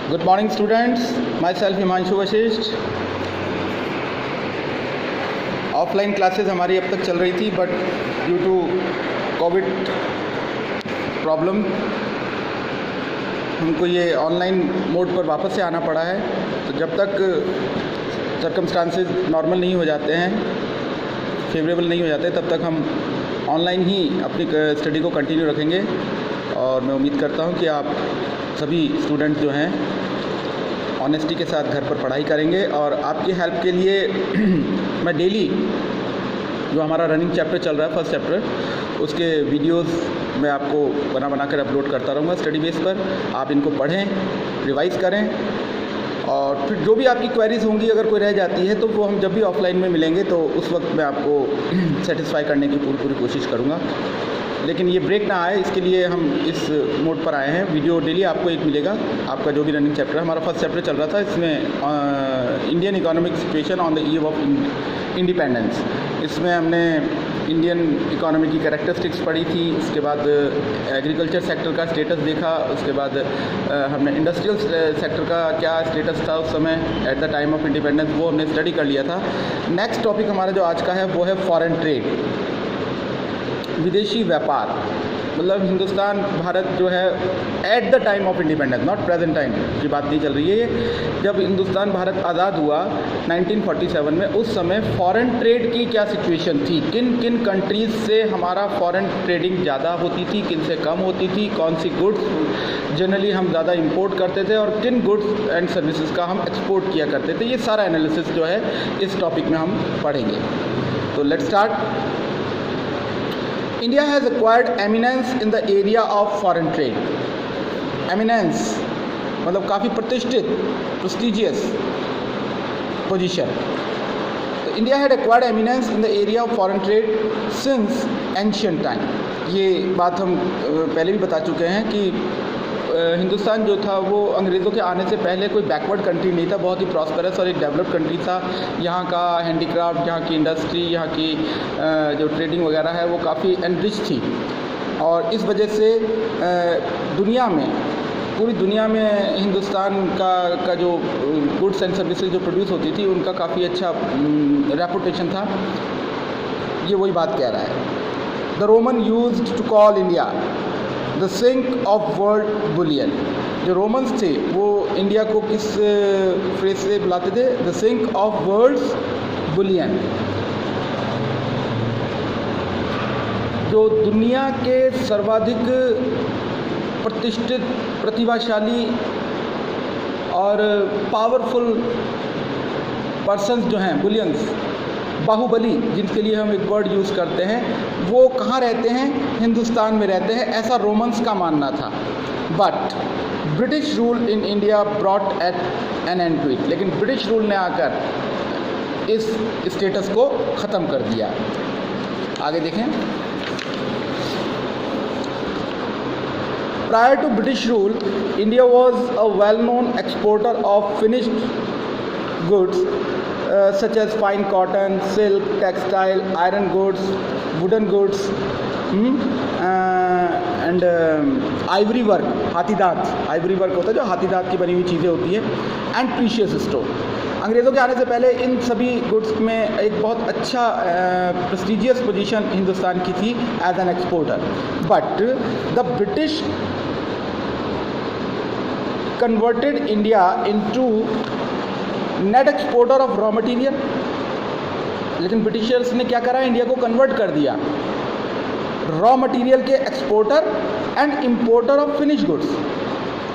Good morning students, myself Himanshu Vashishtha. Offline classes हमारी अब तक चल रही थी but due to Covid problem हमको ये ऑनलाइन मोड पर वापस से आना पड़ा है। तो जब तक सर्कमस्टांसेस नॉर्मल नहीं हो जाते हैं, फेवरेबल नहीं हो जाते, तब तक हम ऑनलाइन ही अपनी स्टडी को कंटिन्यू रखेंगे। और मैं उम्मीद करता हूँ कि आप सभी स्टूडेंट जो हैं ऑनेस्टी के साथ घर पर पढ़ाई करेंगे। और आपकी हेल्प के लिए मैं डेली जो हमारा रनिंग चैप्टर चल रहा है, फर्स्ट चैप्टर, उसके वीडियोस मैं आपको बना कर अपलोड करता रहूँगा स्टडी बेस पर। आप इनको पढ़ें, रिवाइज़ करें और फिर जो भी आपकी क्वेरीज होंगी, अगर कोई रह जाती है तो वो हम जब भी ऑफलाइन में मिलेंगे तो उस वक्त मैं आपको सेटिस्फाई करने की पूरी कोशिश करूँगा। लेकिन ये ब्रेक ना आए, इसके लिए हम इस मोड पर आए हैं। वीडियो डेली आपको एक मिलेगा, आपका जो भी रनिंग चैप्टर है। हमारा फर्स्ट चैप्टर चल रहा था, इसमें Indian economic situation on the eve of independence. इसमें हमने इंडियन इकोनॉमी की कैरेक्टरिस्टिक्स पढ़ी थी, उसके बाद एग्रीकल्चर सेक्टर का स्टेटस देखा, उसके बाद हमने इंडस्ट्रियल सेक्टर का क्या स्टेटस था उस समय eight the time of independence, वो हमने स्टडी कर लिया था। नेक्स्ट टॉपिक हमारा जो आज का है वो है फॉरेन ट्रेड, विदेशी व्यापार। मतलब हिंदुस्तान भारत जो है eight the time of independence, not present time की बात नहीं चल रही है। जब हिंदुस्तान भारत आज़ाद हुआ 1947 में, उस समय फॉरेन ट्रेड की क्या सिचुएशन थी, किन किन कंट्रीज़ से हमारा फॉरेन ट्रेडिंग ज़्यादा होती थी, किन से कम होती थी, कौन सी गुड्स जनरली हम ज़्यादा इंपोर्ट करते थे और किन गुड्स एंड सर्विसेज का हम एक्सपोर्ट किया करते थे। ये सारा एनालिसिस जो है इस टॉपिक में हम पढ़ेंगे। तो let's start. India has acquired eminence in the area of foreign trade. Eminence मतलब काफ़ी प्रतिष्ठित, prestigious position. तो India had acquired eminence in the area of foreign trade since ancient time. ये बात हम पहले भी बता चुके हैं कि हिंदुस्तान जो था वो अंग्रेज़ों के आने से पहले कोई बैकवर्ड कंट्री नहीं था, बहुत ही प्रॉस्परस और एक डेवलप्ड कंट्री था। यहाँ का हैंडीक्राफ्ट, यहाँ की इंडस्ट्री, यहाँ की जो ट्रेडिंग वगैरह है वो काफ़ी एनरिच थी। और इस वजह से दुनिया में, पूरी दुनिया में हिंदुस्तान का जो गुड्स एंड सर्विसेज जो प्रोड्यूस होती थी उनका काफ़ी अच्छा रेपुटेशन था। ये वही बात कह रहा है। The Roman used to call India the sink of world bullion. जो रोमन्स थे वो इंडिया को किस फ्रेज से बुलाते थे? The sink of world's bullion. जो दुनिया के सर्वाधिक प्रतिष्ठित, प्रतिभाशाली और पावरफुल पर्सन्स जो हैं, बुलियंस, बाहुबली जिनके लिए हम एक वर्ड यूज़ करते हैं, वो कहाँ रहते हैं? हिंदुस्तान में रहते हैं, ऐसा रोमन्स का मानना था। But British rule in India brought at an end to it. लेकिन ब्रिटिश रूल ने आकर इस स्टेटस को ख़त्म कर दिया। आगे देखें। Prior to British rule, India was a well known exporter of finished goods such as fine cotton, silk, textile, iron goods, wooden goods, and ivory work, हाथी दांत, ivory work होता है जो हाथी दांत की बनी हुई चीज़ें होती हैं, and precious stone। अंग्रेज़ों के आने से पहले इन सभी गुड्स में एक बहुत अच्छा प्रेस्टिजियस पोजीशन हिंदुस्तान की थी एज एन exporter. But the British converted India into net exporter of raw material. लेकिन ब्रिटिशर्स ने क्या करा? इंडिया को कन्वर्ट कर दिया रॉ मटेरियल के exporter and importer of finish goods,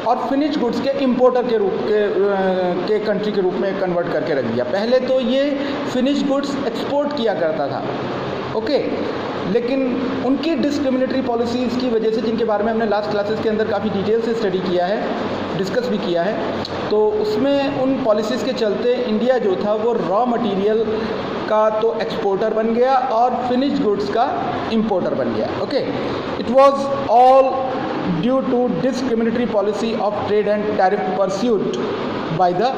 और फिनिश गुड्स के इंपोर्टर के रूप के कंट्री के रूप में कन्वर्ट करके रख दिया। पहले तो ये फिनिश गुड्स एक्सपोर्ट किया करता था, ओके, लेकिन उनकी डिस्क्रिमिनेटरी पॉलिसीज़ की वजह से, जिनके बारे में हमने लास्ट क्लासेस के अंदर काफ़ी डिटेल से स्टडी किया है, डिस्कस भी किया है, तो उसमें उन पॉलिसीज़ के चलते इंडिया जो था वो रॉ मटेरियल का तो एक्सपोर्टर बन गया और फिनिश गुड्स का इंपोर्टर बन गया। Okay, it was all due to discriminatory policy of trade and tariff pursued by the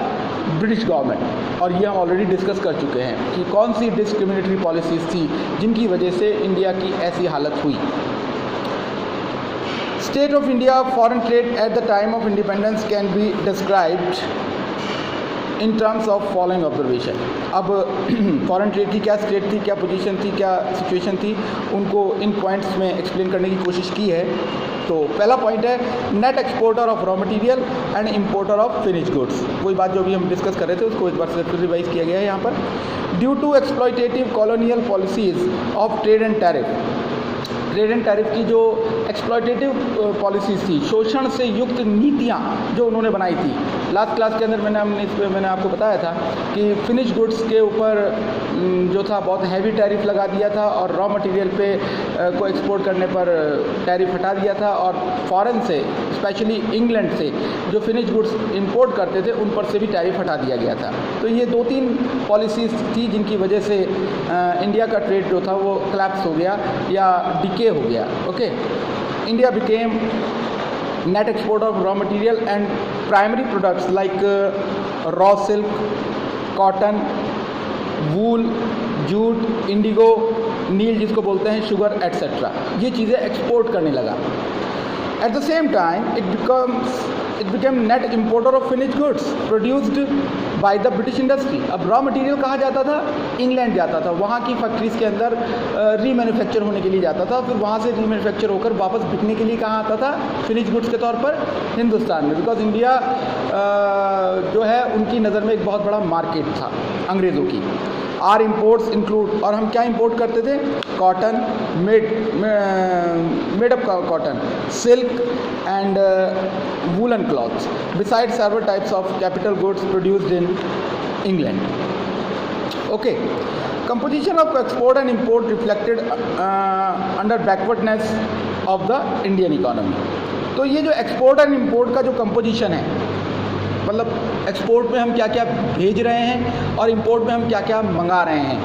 British government. और ये हम ऑलरेडी डिस्कस कर चुके हैं कि कौन सी डिस्क्रिमिनेटरी पॉलिसीज़ थी जिनकी वजह से इंडिया की ऐसी हालत हुई। State of India foreign trade at the time of independence can be described in terms of following observation. अब फॉरेन ट्रेड की क्या स्टेट थी, क्या पोजीशन थी, क्या सिचुएशन थी, उनको इन पॉइंट्स में एक्सप्लेन करने की कोशिश की है। तो पहला पॉइंट है net exporter of raw material and importer of finish goods. वही बात जो भी हम डिस्कस कर रहे थे उसको एक बार से रिवाइज किया गया है यहाँ पर। Due to exploitative colonial policies of trade and tariff की जो एक्सप्लॉयटेटिव पॉलिसीज़ थी, शोषण से युक्त नीतियाँ जो उन्होंने बनाई थी। लास्ट क्लास के अंदर मैंने आपको बताया था कि फिनिश गुड्स के ऊपर जो था बहुत हैवी टैरिफ लगा दिया था और रॉ मटेरियल पे को एक्सपोर्ट करने पर टैरिफ हटा दिया था, और फॉरेन से स्पेशली इंग्लैंड से जो फिनिश गुड्स इंपोर्ट करते थे उन पर से भी टैरिफ हटा दिया गया था। तो ये 2-3 पॉलिसीज़ थी जिनकी वजह से इंडिया का ट्रेड जो था वो कोलैप्स हो गया या डिके हो गया। Okay, India became net export of raw material and primary products like raw silk, cotton, wool, jute, indigo, नील जिसको बोलते हैं, शुगर एट्सेट्रा, ये चीज़ें एक्सपोर्ट करने लगा। At the same time, it became net importer of finished goods produced by the British industry. अब raw material कहाँ जाता था? इंग्लैंड जाता था, वहाँ की फैक्ट्रीज़ के अंदर रीमैन्युफैक्चर होने के लिए जाता था, फिर वहाँ से रीमैन्युफैक्चर होकर वापस बिकने के लिए कहाँ आता था? फिनिश गुड्स के तौर पर हिंदुस्तान में। बिकॉज इंडिया जो है उनकी नज़र में एक बहुत बड़ा मार्केट था अंग्रेज़ों की। आर इम्पोर्ट्स इंक्लूड, और हम क्या इंपोर्ट करते थे? Cotton, made up cotton, silk and woollen clothes, beside several types of capital goods produced in England. Okay, composition of export and import reflected under backwardness of the Indian economy. तो ये जो export and import का जो composition है, मतलब export में हम क्या क्या भेज रहे हैं और इंपोर्ट में हम क्या क्या मंगा रहे हैं,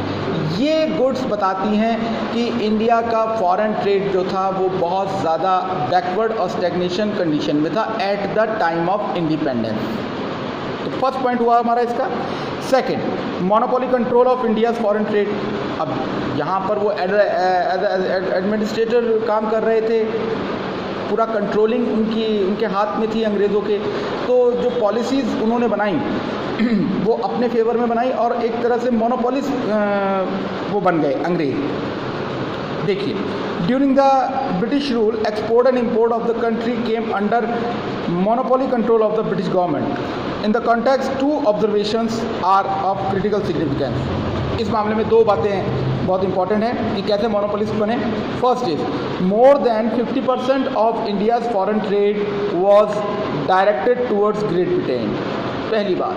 ये गुड्स बताती हैं कि इंडिया का फॉरेन ट्रेड जो था वो बहुत ज़्यादा बैकवर्ड और स्टैग्नेशन कंडीशन में था eight the time of independence. तो फर्स्ट पॉइंट हुआ हमारा इसका। Second, monopoly control of India's foreign trade. अब यहाँ पर वो एडमिनिस्ट्रेटर काम कर रहे थे, पूरा कंट्रोलिंग उनके हाथ में थी अंग्रेज़ों के। तो जो पॉलिसीज़ उन्होंने बनाई वो अपने फेवर में बनाई और एक तरह से मोनोपोलिस वो बन गए अंग्रेज़। देखिए, during the British rule export and import of the country came under monopoly control of the British government. In the context 2 observations are of critical significance. इस मामले में 2 बातें बहुत इंपॉर्टेंट है कि कैसे मोनोपोलिस्ट बने। First is, more than 50% of India's foreign trade was directed towards great Britain. पहली बात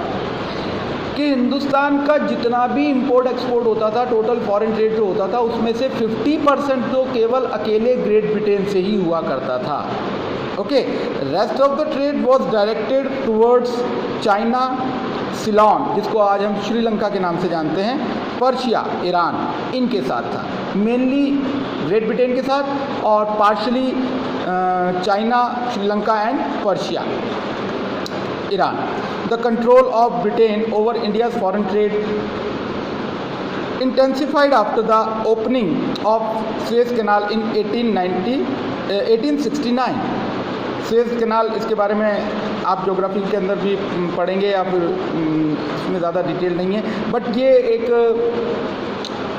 कि हिंदुस्तान का जितना भी इंपोर्ट एक्सपोर्ट होता था, टोटल फॉरेन ट्रेड जो होता था, उसमें से 50% तो केवल अकेले ग्रेट ब्रिटेन से ही हुआ करता था। Okay, rest of the trade was directed towards China, Ceylon जिसको आज हम श्रीलंका के नाम से जानते हैं, पर्शिया, ईरान, इनके साथ था। मेनली ग्रेट ब्रिटेन के साथ और partially China, Sri Lanka and Persia, Iran. The control of Britain over India's foreign trade intensified after the opening of Suez Canal in 1869। Suez canal, इसके बारे में आप ज्योग्राफी के अंदर भी पढ़ेंगे या फिर इसमें ज़्यादा डिटेल नहीं है, बट ये एक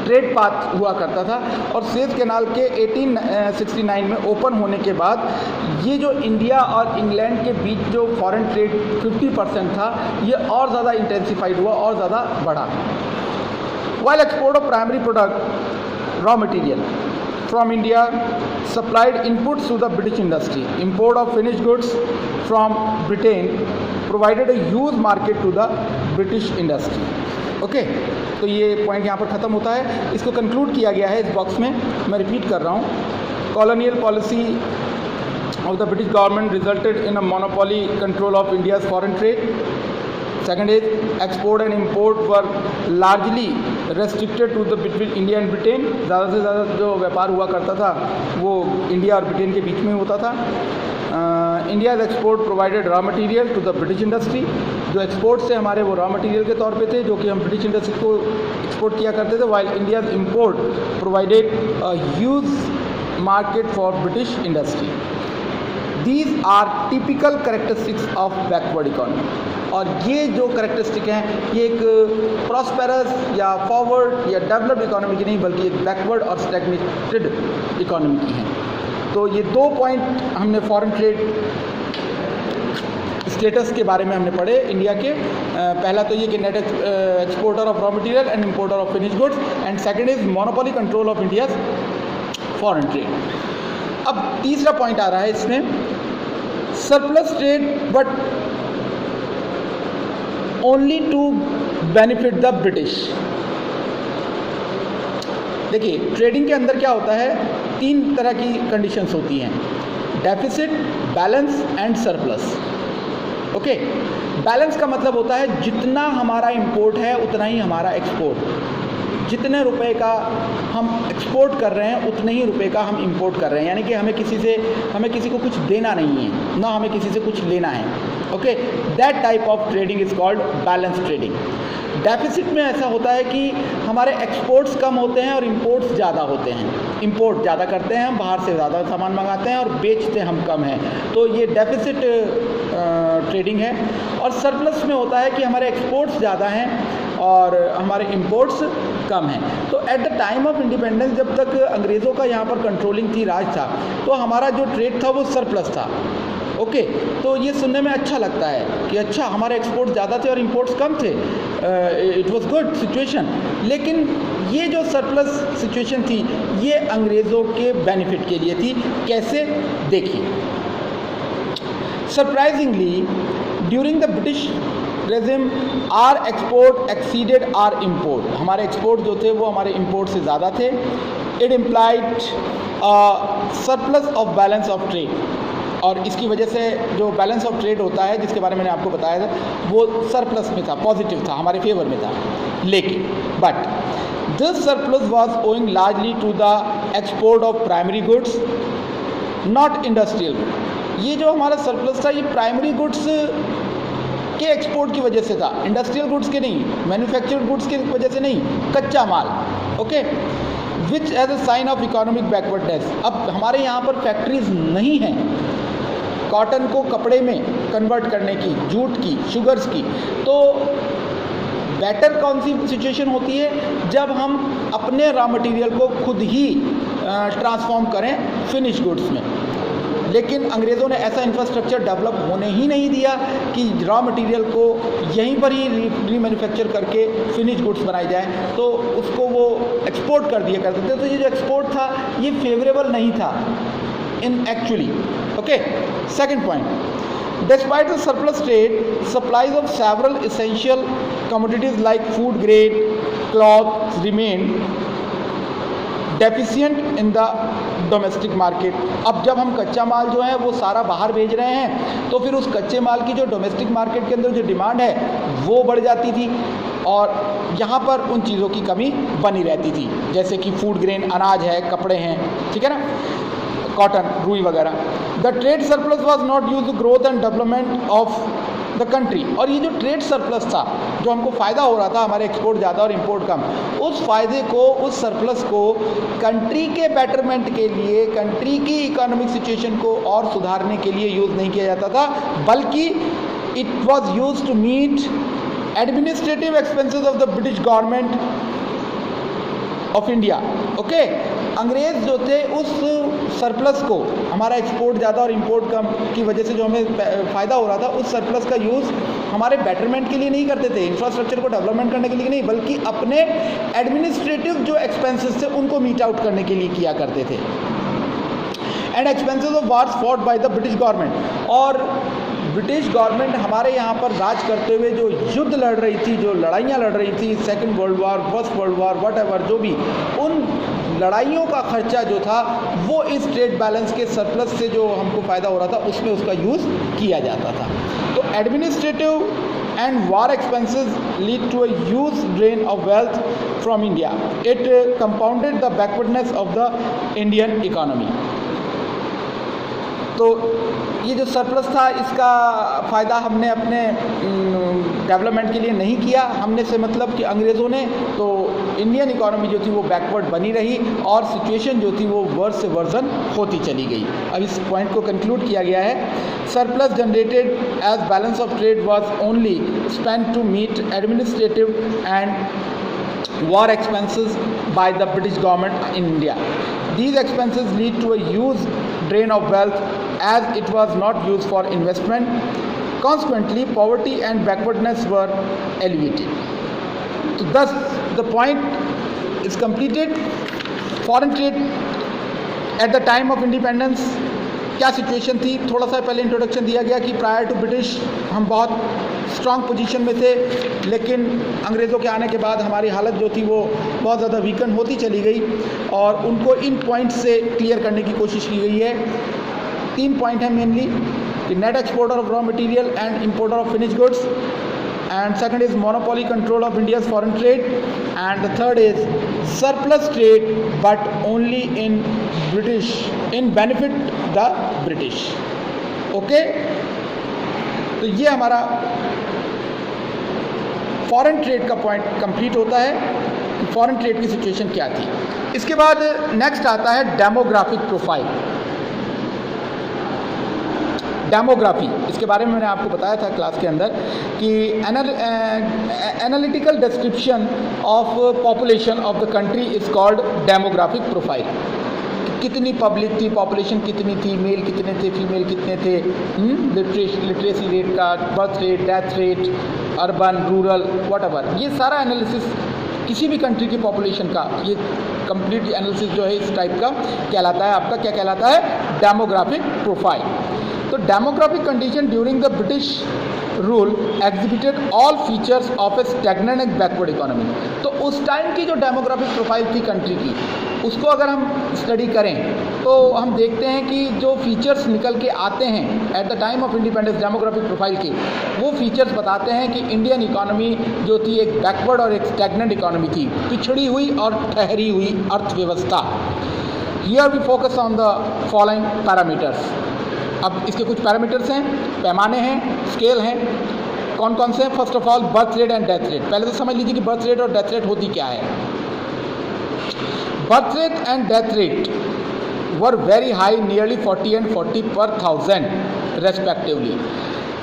ट्रेड पाथ हुआ करता था और सुएज़ कैनाल के 1869 में ओपन होने के बाद ये जो इंडिया और इंग्लैंड के बीच जो फॉरेन ट्रेड 50% था, ये और ज़्यादा इंटेंसिफाइड हुआ और ज़्यादा बढ़ा। While export of primary product, raw material from India supplied inputs to the British industry, import of finished goods from Britain provided a huge market to the British industry. Okay, तो ये point यहाँ पर ख़त्म होता है। इसको conclude किया गया है इस बॉक्स में, मैं रिपीट कर रहा हूँ। Colonial policy of the British government resulted in a monopoly control of India's foreign trade. Second is, export and import were largely restricted to the between India and Britain. ज़्यादा से ज़्यादा जो व्यापार हुआ करता था वो इंडिया और ब्रिटेन के बीच में होता था। India's export provided raw material to the British industry. जो एक्सपोर्ट से हमारे वो रॉ मटेरियल के तौर पे थे जो कि हम ब्रिटिश इंडस्ट्री को एक्सपोर्ट किया करते थे, while India's import provided a huge market for British industry. These are typical characteristics of backward economy. और ये जो करेक्टरिस्टिक हैं ये एक प्रॉस्पेरस या फॉरवर्ड या डेवलप्ड इकोनॉमी की नहीं बल्कि एक बैकवर्ड और स्टैग्नेटेड इकोनॉमी की हैं। तो ये 2 पॉइंट हमने फॉरेन ट्रेड स्टेटस के बारे में हमने पढ़े इंडिया के। पहला तो ये कि net exporter of raw material and importer of finish goods, and second is monopoly control of India's foreign trade. अब तीसरा पॉइंट आ रहा है इसमें, surplus trade but only to benefit the British. देखिए ट्रेडिंग के अंदर क्या होता है, 3 तरह की कंडीशंस होती हैं, deficit, balance and surplus. Okay, balance का मतलब होता है जितना हमारा इंपोर्ट है उतना ही हमारा एक्सपोर्ट, जितने रुपए का हम एक्सपोर्ट कर रहे हैं उतने ही रुपए का हम इंपोर्ट कर रहे हैं, यानी कि हमें किसी को कुछ देना नहीं है, ना हमें किसी से कुछ लेना है। Okay, that type of trading is called balance trading. Deficit में ऐसा होता है कि हमारे एक्सपोर्ट्स कम होते हैं और इंपोर्ट्स ज़्यादा होते हैं, इंपोर्ट ज़्यादा करते हैं हम, बाहर से ज़्यादा सामान मंगाते हैं और बेचते हम कम हैं, तो ये डेफिसिट ट्रेडिंग है। और सरप्लस में होता है कि हमारे एक्सपोर्ट्स ज़्यादा हैं और हमारे इंपोर्ट्स कम हैं। तो eight the time of independence जब तक अंग्रेज़ों का यहाँ पर कंट्रोलिंग थी, राज था, तो हमारा जो ट्रेड था वो सरप्लस था। ओके, तो ये सुनने में अच्छा लगता है कि अच्छा हमारे एक्सपोर्ट्स ज़्यादा थे और इंपोर्ट्स कम थे, इट वाज गुड सिचुएशन। लेकिन ये जो सरप्लस सिचुएशन थी ये अंग्रेज़ों के बेनिफिट के लिए थी। कैसे, देखिए, surprisingly during the British regime our export exceeded our import. हमारे एक्सपोर्ट जो थे वो हमारे इम्पोर्ट से ज़्यादा थे। It implied surplus of balance of trade, और इसकी वजह से जो बैलेंस ऑफ ट्रेड होता है जिसके बारे में मैंने आपको बताया था वो सरप्लस में था, पॉजिटिव था, हमारे फेवर में था। लेकिन but this surplus was owing largely to the export of primary goods not industrial goods. ये जो हमारा सरप्लस था ये प्राइमरी गुड्स के एक्सपोर्ट की वजह से था, इंडस्ट्रियल गुड्स के नहीं, मैन्युफैक्चर्ड गुड्स की वजह से नहीं, कच्चा माल। Okay, which as a sign of economic backwardness. अब हमारे यहाँ पर फैक्ट्रीज नहीं हैं कॉटन को कपड़े में कन्वर्ट करने की, जूट की, शुगर्स की, तो बेटर कौन सी सिचुएशन होती है जब हम अपने रॉ मटेरियल को खुद ही ट्रांसफॉर्म करें फिनिश गुड्स में। लेकिन अंग्रेज़ों ने ऐसा इंफ्रास्ट्रक्चर डेवलप होने ही नहीं दिया कि रॉ मटेरियल को यहीं पर ही रीमैन्युफैक्चर करके फिनिश गुड्स बनाई जाए, तो उसको वो एक्सपोर्ट कर दिया करते थे। तो ये जो एक्सपोर्ट था ये फेवरेबल नहीं था in actually. Okay, second point, despite the surplus trade, supplies of several essential commodities like food grade cloth remained deficient in the domestic market। अब जब हम कच्चा माल जो है वो सारा बाहर भेज रहे हैं तो फिर उस कच्चे माल की जो डोमेस्टिक मार्केट के अंदर जो डिमांड है वो बढ़ जाती थी और यहाँ पर उन चीज़ों की कमी बनी रहती थी, जैसे कि फूड ग्रेन, अनाज है, कपड़े हैं, ठीक है ना, कॉटन, रुई वगैरह। The trade surplus was not use growth and development of the country. और ये जो ट्रेड सरप्लस था, जो हमको फ़ायदा हो रहा था, हमारे एक्सपोर्ट ज़्यादा और इंपोर्ट कम, उस फ़ायदे को, उस सरप्लस को कंट्री के बेटरमेंट के लिए, कंट्री की इकोनॉमिक सिचुएशन को और सुधारने के लिए यूज़ नहीं किया जाता था, बल्कि it was use to meet administrative expenses of the British government of India. Okay, अंग्रेज़ जो थे उस सरप्लस को, हमारा एक्सपोर्ट ज़्यादा और इंपोर्ट कम की वजह से जो हमें फ़ायदा हो रहा था, उस सरप्लस का यूज़ हमारे बेटरमेंट के लिए नहीं करते थे, इंफ्रास्ट्रक्चर को डेवलपमेंट करने के लिए नहीं, बल्कि अपने एडमिनिस्ट्रेटिव जो एक्सपेंसेस थे उनको मीट आउट करने के लिए किया करते थे। And expenses of wars fought bye the British government. और ब्रिटिश गवर्नमेंट हमारे यहाँ पर राज करते हुए जो युद्ध लड़ रही थी, जो लड़ाइयाँ लड़ रही थी, second world war, first world war, whatever, जो भी, उन लड़ाइयों का खर्चा जो था वो इस ट्रेड बैलेंस के सरप्लस से जो हमको फ़ायदा हो रहा था उसमें उसका यूज़ किया जाता था। तो administrative and war expenses lead to a huge drain of wealth from India. It compounded the backwardness of the Indian economy. तो ये जो सरप्लस था इसका फ़ायदा हमने अपने डेवलपमेंट के लिए नहीं किया, हमने से मतलब कि अंग्रेज़ों ने, तो इंडियन इकोनॉमी जो थी वो बैकवर्ड बनी रही और सिचुएशन जो थी वो वर्स से वर्सन होती चली गई। अब इस पॉइंट को कंक्लूड किया गया है, surplus generated as balance of trade was only spent to meet administrative and war expenses by the British government in India. These expenses lead to a huge drain of wealth as it was not used for investment. Consequently, poverty and backwardness were elevated. So thus the point is completed. Foreign trade at the time of independence क्या situation थी, थोड़ा सा पहले introduction दिया गया कि prior to British हम बहुत स्ट्रांग पोजीशन में थे, लेकिन अंग्रेज़ों के आने के बाद हमारी हालत जो थी वो बहुत ज़्यादा वीकन होती चली गई और उनको इन पॉइंट्स से क्लियर करने की कोशिश की गई है। 3 पॉइंट है मेनली कि net exporter of raw material and importer of finish goods, and second is monopoly control of India's foreign trade, and the third is surplus trade but only in benefit the British. Okay, तो ये हमारा foreign trade का point complete होता है कि foreign trade की situation क्या थी। इसके बाद नेक्स्ट आता है डेमोग्राफिक प्रोफाइल। डेमोग्राफी, इसके बारे में मैंने आपको बताया था क्लास के अंदर कि analytical description of population of the country is called demographic profile. कितनी पब्लिक थी, पॉपुलेशन कितनी थी, मेल कितने थे, फीमेल कितने थे, लिटरेसी रेट का, birth rate, death rate, urban, rural, whatever, ये सारा एनालिसिस किसी भी कंट्री की पॉपुलेशन का, ये कंप्लीट एनालिसिस जो है इस टाइप का कहलाता है। आपका क्या कहलाता है? Demographic profile. तो demographic condition during the British rule exhibited all features of a stagnant and backward economy. तो उस टाइम की जो डेमोग्राफिक प्रोफाइल थी कंट्री की, उसको अगर हम स्टडी करें तो हम देखते हैं कि जो फीचर्स निकल के आते हैं eight the time of independence demographic profile के, वो फीचर्स बताते हैं कि इंडियन इकोनॉमी जो थी एक बैकवर्ड और एक स्टैग्नेंट इकोनॉमी थी, पिछड़ी हुई और ठहरी हुई अर्थव्यवस्था। Here we focus on the following parameters. अब इसके कुछ पैरामीटर्स हैं, पैमाने हैं, स्केल हैं। कौन कौन से हैं? First of all birth rate and death rate. पहले तो समझ लीजिए कि बर्थ रेट और डेथ रेट होती क्या है। Birth rate and death rate were very high, nearly 40 and 40 per 1000 respectively.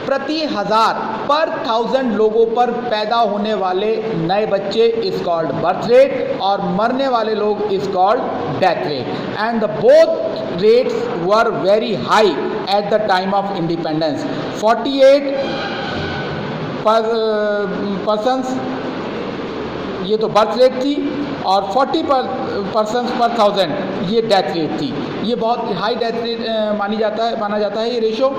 प्रति हजार पर 1000 लोगों पर पैदा होने वाले नए बच्चे इज कॉल्ड बर्थ रेट और मरने वाले लोग is called death rate, and the both rates were very high at the time of independence. 48 persons ये तो बर्थ रेट थी और 40 पर्सन्स पर 1000 ये डेथ रेट थी। ये बहुत हाई डेथ रेट माना जाता है ये ratio.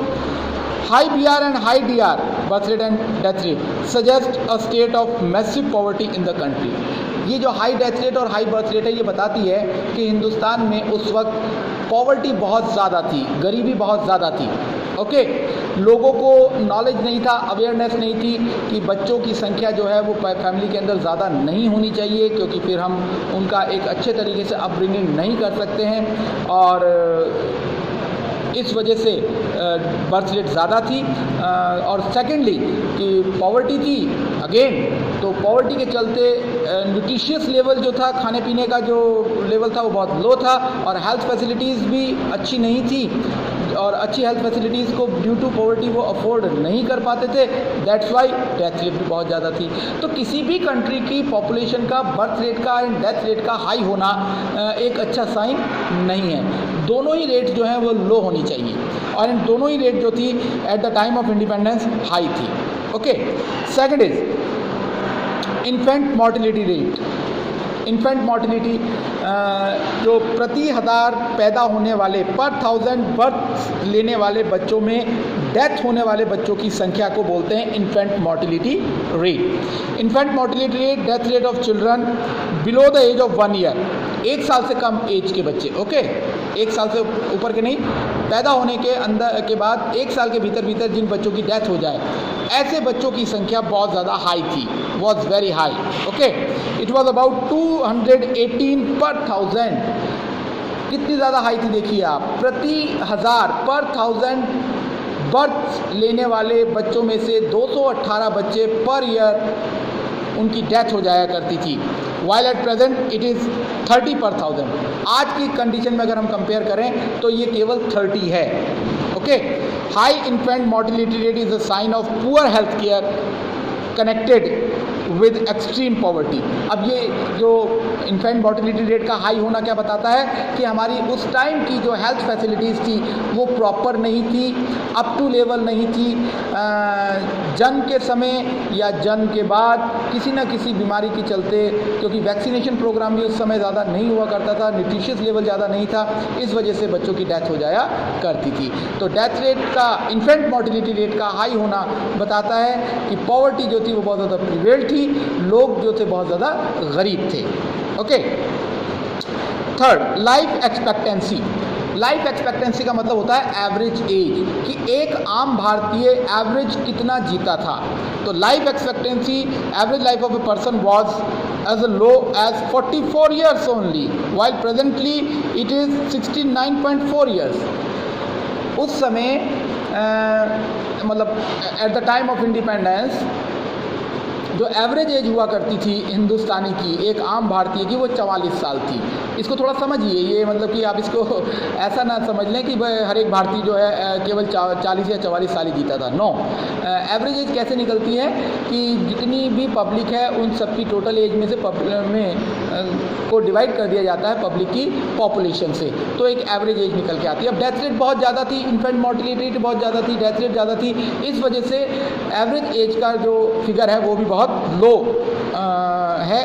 High BR and high DR, birth rate and death rate, suggest a state of massive poverty in the country. ये जो हाई डेथ रेट और हाई बर्थ रेट है ये बताती है कि हिंदुस्तान में उस वक्त पॉवर्टी बहुत ज़्यादा थी, गरीबी बहुत ज़्यादा थी। ओके, लोगों को नॉलेज नहीं था, अवेयरनेस नहीं थी कि बच्चों की संख्या जो है वो फैमिली के अंदर ज़्यादा नहीं होनी चाहिए, क्योंकि फिर हम उनका एक अच्छे तरीके से अपब्रिंगिंग नहीं कर सकते हैं, और इस वजह से बर्थ रेट ज़्यादा थी। और सेकेंडली कि पॉवर्टी थी अगेन, तो पॉवर्टी के चलते न्यूट्रिशियस लेवल जो था, खाने पीने का जो लेवल था वो बहुत लो था, और हेल्थ फैसिलिटीज़ भी अच्छी नहीं थी, और अच्छी हेल्थ फैसिलिटीज़ को ड्यू टू पॉवर्टी वो अफोर्ड नहीं कर पाते थे। दैट्स वाई डेथ रेट भी बहुत ज़्यादा थी। तो किसी भी कंट्री की पॉपुलेशन का बर्थ रेट का एंड डेथ रेट का हाई होना एक अच्छा साइन नहीं है। दोनों ही रेट जो हैं वो लो होनी चाहिए, और इन दोनों ही रेट जो थी at the time of independence high थी। Okay, second is infant mortality rate. Infant mortality जो प्रति 1000 पैदा होने वाले पर 1000 बर्थ लेने वाले बच्चों में डेथ होने वाले बच्चों की संख्या को बोलते हैं infant mortality rate. Infant mortality rate, death rate of children below the age of 1 year, 1 साल से कम एज के बच्चे, ओके, 1 साल से ऊपर के नहीं, पैदा होने के अंदर के बाद 1 साल के भीतर जिन बच्चों की डेथ हो जाए, ऐसे बच्चों की संख्या बहुत ज़्यादा हाई थी, was very high. Okay, it was about 218 per 1000 कितनी ज़्यादा हाई थी देखिए आप, प्रति 1000 पर 1000 बर्थ लेने वाले बच्चों में से 218 बच्चे पर ईयर उनकी डेथ हो जाया करती थी। While at present it is 30 पर 1000। आज की कंडीशन में अगर हम कंपेयर करें तो ये केवल 30 है। Okay, high infant mortality rate is a sign of poor health care connected with extreme poverty. अब ये जो इन्फेंट मोर्टेलिटी रेट का हाई होना क्या बताता है कि हमारी उस टाइम की जो हेल्थ फैसिलिटीज़ थी वो प्रॉपर नहीं थी, अप टू लेवल नहीं थी। जन्म के समय या जन्म के बाद किसी न किसी बीमारी के चलते, क्योंकि वैक्सीनेशन प्रोग्राम भी उस समय ज़्यादा नहीं हुआ करता था, न्यूट्रिशियस लेवल ज़्यादा नहीं था, इस वजह से बच्चों की डेथ हो जाया करती थी। तो डेथ रेट का, इन्फेंट मोर्टेलिटी रेट का हाई होना बताता है कि पॉवर्टी जो थी वो बहुत ज़्यादा प्रिवेल थी, लोग जो थे बहुत ज़्यादा गरीब थे। Okay, third, life expectancy. Life expectancy का मतलब होता है एवरेज एज, कि एक आम भारतीय एवरेज कितना जीता था। तो life expectancy, average life of a person was as low as 44 years only, while presently it is 69.4 years. उस समय मतलब eight the time of independence जो एवरेज एज हुआ करती थी हिंदुस्तानी की, एक आम भारतीय की, वो 44 साल थी। इसको थोड़ा समझिए, ये मतलब कि आप इसको ऐसा ना समझ लें कि हर एक भारतीय जो है केवल 40 या 44 साल ही जीता था। नो, एवरेज एज कैसे निकलती है कि जितनी भी पब्लिक है उन सबकी टोटल एज में से को डिवाइड कर दिया जाता है पब्लिक की पॉपुलेशन से, तो एक एवरेज एज निकल के आती है। अब डेथ रेट बहुत ज़्यादा थी, इन्फेंट मोर्टेलिटी रेट बहुत ज़्यादा थी, डेथ रेट ज़्यादा थी, इस वजह से एवरेज एज का जो फिगर है वो भी बहुत लो है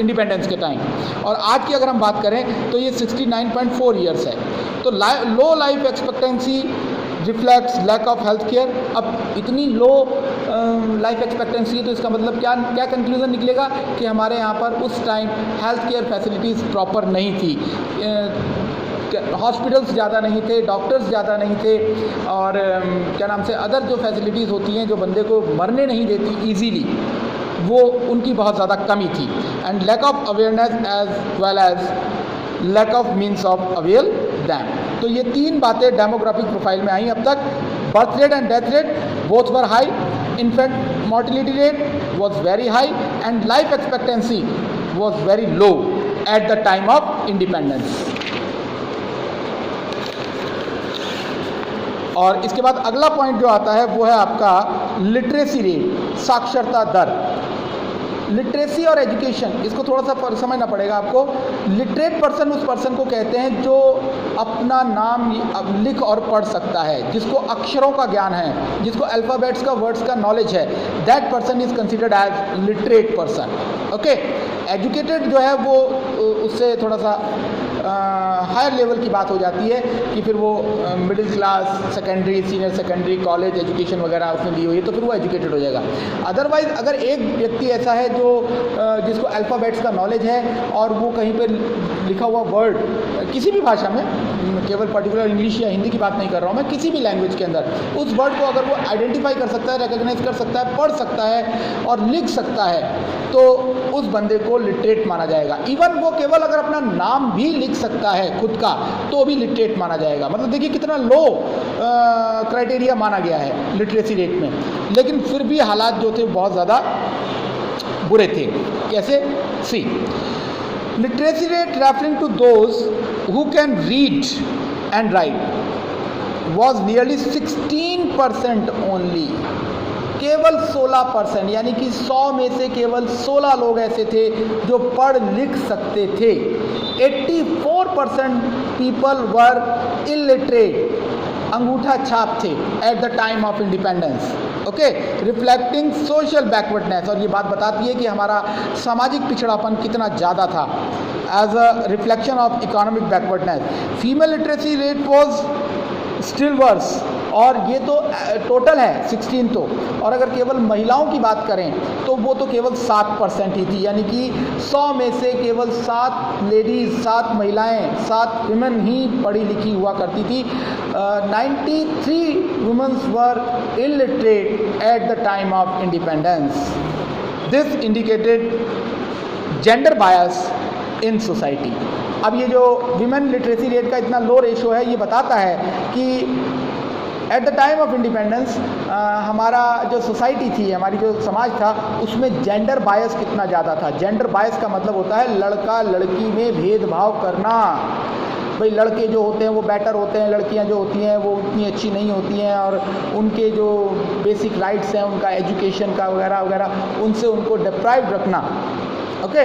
इंडिपेंडेंस के टाइम। और आज की अगर हम बात करें तो ये 69.4 ईयर्स है। तो low life expectancy reflects lack of health care. अब इतनी लो लाइफ एक्सपेक्टेंसी है तो इसका मतलब क्या क्या कंक्लूजन निकलेगा कि हमारे यहाँ पर उस time health care facilities proper नहीं थी, हॉस्पिटल्स ज़्यादा नहीं थे, डॉक्टर्स ज़्यादा नहीं थे, और क्या नाम से अदर जो फैसिलिटीज़ होती हैं जो बंदे को मरने नहीं देती ईजीली, वो उनकी बहुत ज़्यादा कमी थी। And lack of awareness as well as lack of means of avail them. तो ये तीन बातें डेमोग्राफिक प्रोफाइल में आई अब तक। Birth rate and death rate both were high, infant mortality rate was very high, and life expectancy was very low eight the time of independence. और इसके बाद अगला पॉइंट जो आता है वो है आपका लिटरेसी रेट, साक्षरता दर। लिटरेसी और एजुकेशन, इसको थोड़ा सा समझना पड़ेगा आपको। लिटरेट पर्सन उस पर्सन को कहते हैं जो अपना नाम लिख और पढ़ सकता है, जिसको अक्षरों का ज्ञान है, जिसको अल्फ़ाबेट्स का, वर्ड्स का नॉलेज है, that person is considered as literate person. Okay, educated जो है वो उससे थोड़ा सा हायर लेवल की बात हो जाती है कि फिर वो middle class, secondary, senior secondary, college education वगैरह उसने ली हुई है तो फिर वो एजुकेटेड हो जाएगा। अदरवाइज़ अगर एक व्यक्ति ऐसा है जो जिसको अल्फ़ाबेट्स का नॉलेज है और वो कहीं पर लिखा हुआ वर्ड किसी भी भाषा में, केवल पर्टिकुलर इंग्लिश या हिंदी की बात नहीं कर रहा हूँ मैं, किसी भी लैंग्वेज के अंदर उस वर्ड को अगर वो आइडेंटिफाई कर सकता है, रिकग्नाइज कर सकता है, पढ़ सकता है और लिख सकता है, तो उस बंदे को लिटरेट माना जाएगा। इवन वो केवल अगर अपना नाम भी लिख सकता है खुद का तो भी लिटरेट माना जाएगा। मतलब देखिए कितना लो क्राइटेरिया माना गया है लिटरेसी रेट में, लेकिन फिर भी हालात जो थे बहुत ज़्यादा बुरे थे। कैसे? See, literacy rate referring to those who can read and write was nearly 16% only. केवल 16%, यानी कि 100 में से केवल 16 लोग ऐसे थे जो पढ़ लिख सकते थे। 84% पीपल वर इलिटरेट, अंगूठा छाप थे eight the time of independence. Okay, reflecting social backwardness, और ये बात बताती है कि हमारा सामाजिक पिछड़ापन कितना ज़्यादा था as a reflection of economic backwardness. Female literacy rate was still worse, और ये तो टोटल है 16 तो, और अगर केवल महिलाओं की बात करें तो वो तो केवल 7% ही थी, यानी कि 100 में से केवल 7 लेडीज़, 7 महिलाएं, 7 विमेन ही पढ़ी लिखी हुआ करती थी। 93 womens were illiterate at the time of independence. This indicated gender bias in society. अब ये जो विमेन लिटरेसी रेट का इतना लो रेशो है, ये बताता है कि eight the time of independence हमारा जो सोसाइटी थी, हमारी जो समाज था, उसमें जेंडर बायस कितना ज़्यादा था। जेंडर बायस का मतलब होता है लड़का लड़की में भेदभाव करना। भाई लड़के जो होते हैं वो बेटर होते हैं, लड़कियां जो होती हैं वो उतनी अच्छी नहीं होती हैं, और उनके जो बेसिक राइट्स हैं, उनका एजुकेशन का वगैरह वगैरह, उनसे उनको डिप्राइव्ड रखना, ओके,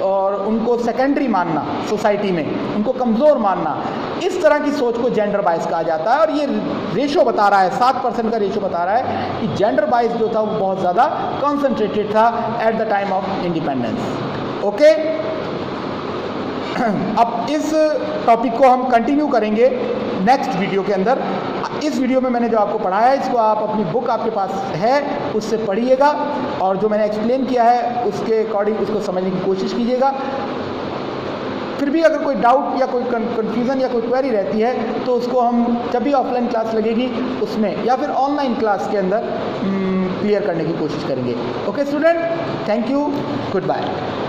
और उनको सेकेंडरी मानना सोसाइटी में, उनको कमज़ोर मानना, इस तरह की सोच को जेंडर बायस कहा जाता है। और ये रेशो बता रहा है, 7% का रेशो बता रहा है कि जेंडर बायस जो था वो बहुत ज़्यादा कॉन्सेंट्रेटेड था eight the time of independence. Okay, अब इस टॉपिक को हम कंटिन्यू करेंगे नेक्स्ट वीडियो के अंदर। इस वीडियो में मैंने जो आपको पढ़ाया है, इसको आप अपनी बुक आपके पास है उससे पढ़िएगा, और जो मैंने एक्सप्लेन किया है उसके अकॉर्डिंग उसको समझने की कोशिश कीजिएगा। फिर भी अगर कोई डाउट या कोई कन्फ्यूज़न या कोई क्वेरी रहती है तो उसको हम जब भी ऑफलाइन क्लास लगेगी उसमें या फिर ऑनलाइन क्लास के अंदर क्लियर करने की कोशिश करेंगे। Okay student, thank you, good bye.